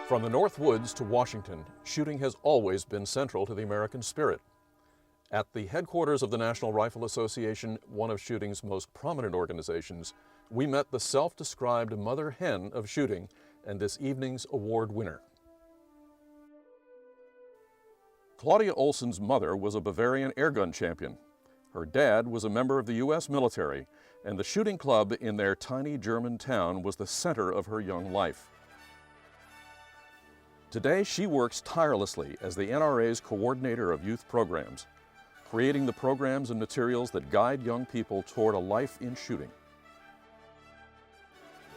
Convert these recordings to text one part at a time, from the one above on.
From the North Woods to Washington, shooting has always been central to the American spirit. At the headquarters of the National Rifle Association, one of shooting's most prominent organizations, we met the self-described mother hen of shooting and this evening's award winner. Claudia Olsen's mother was a Bavarian airgun champion. Her dad was a member of the U.S. military, and the shooting club in their tiny German town was the center of her young life. Today, she works tirelessly as the NRA's coordinator of youth programs, creating the programs and materials that guide young people toward a life in shooting.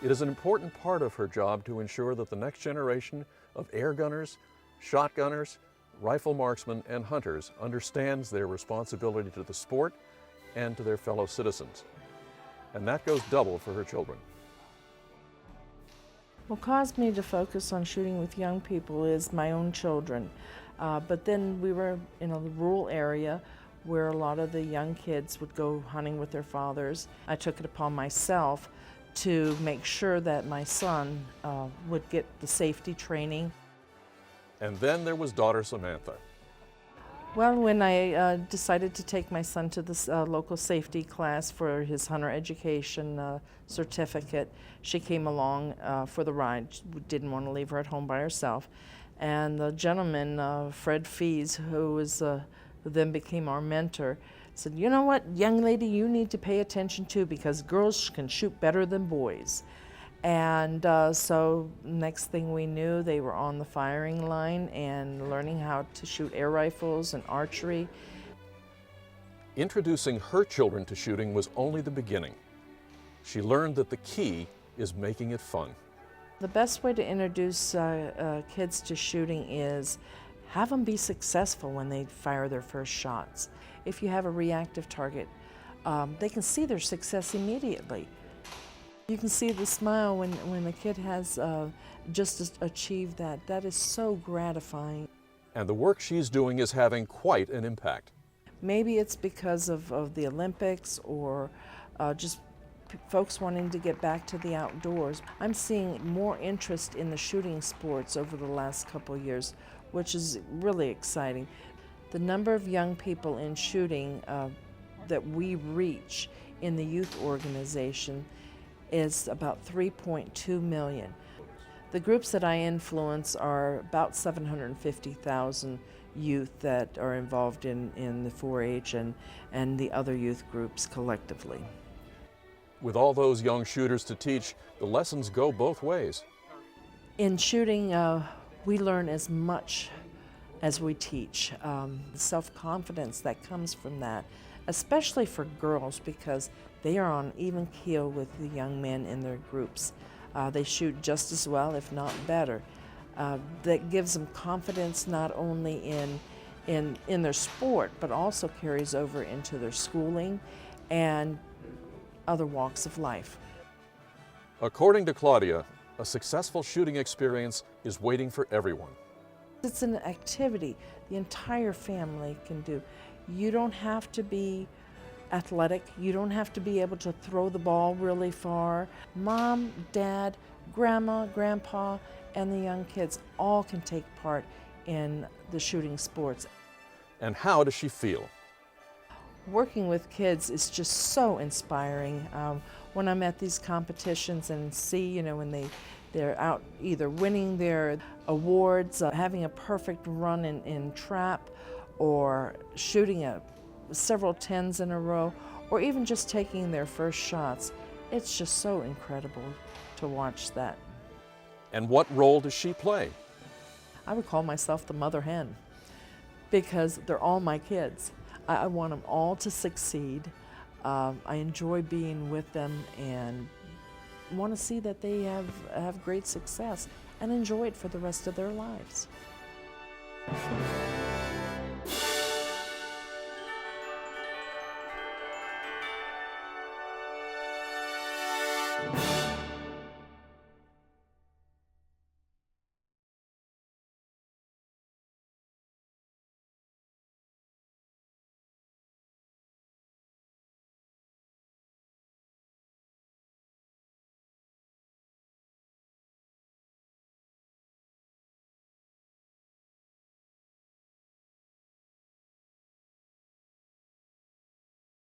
It is an important part of her job to ensure that the next generation of air gunners, shotgunners, rifle marksmen, and hunters understands their responsibility to the sport and to their fellow citizens. And that goes double for her children. What caused me to focus on shooting with young people is my own children. But then we were in a rural area where a lot of the young kids would go hunting with their fathers. I took it upon myself to make sure that my son would get the safety training. And then there was daughter Samantha. Well, when I decided to take my son to this local safety class for his hunter education certificate, she came along for the ride. She didn't want to leave her at home by herself. And the gentleman, Fred Fees, who then became our mentor, said, "You know what, young lady, you need to pay attention to because girls can shoot better than boys." And so next thing we knew, they were on the firing line and learning how to shoot air rifles and archery. Introducing her children to shooting was only the beginning. She learned that the key is making it fun. The best way to introduce kids to shooting is have them be successful when they fire their first shots. If you have a reactive target, they can see their success immediately. You can see the smile when the kid has just achieved that. That is so gratifying. And the work she's doing is having quite an impact. Maybe it's because of the Olympics or just folks wanting to get back to the outdoors. I'm seeing more interest in the shooting sports over the last couple of years, which is really exciting. The number of young people in shooting that we reach in the youth organization is about 3.2 million. The groups that I influence are about 750,000 youth that are involved in the 4-H and the other youth groups collectively. With all those young shooters to teach, the lessons go both ways. In shooting, we learn as much as we teach. The self-confidence that comes from that, especially for girls, because they are on even keel with the young men in their groups. They shoot just as well, if not better. That gives them confidence not only in their sport, but also carries over into their schooling and other walks of life. According to Claudia, a successful shooting experience is waiting for everyone. It's an activity the entire family can do. You don't have to be athletic. You don't have to be able to throw the ball really far. Mom, Dad, Grandma, Grandpa, and the young kids all can take part in the shooting sports. And how does she feel? Working with kids is just so inspiring. When I'm at these competitions and see, when they're out either winning their awards, having a perfect run in trap, or shooting several 10s in a row, or even just taking their first shots, it's just so incredible to watch that. And what role does she play? I would call myself the mother hen because they're all my kids. I want them all to succeed. I enjoy being with them and want to see that they have great success and enjoy it for the rest of their lives.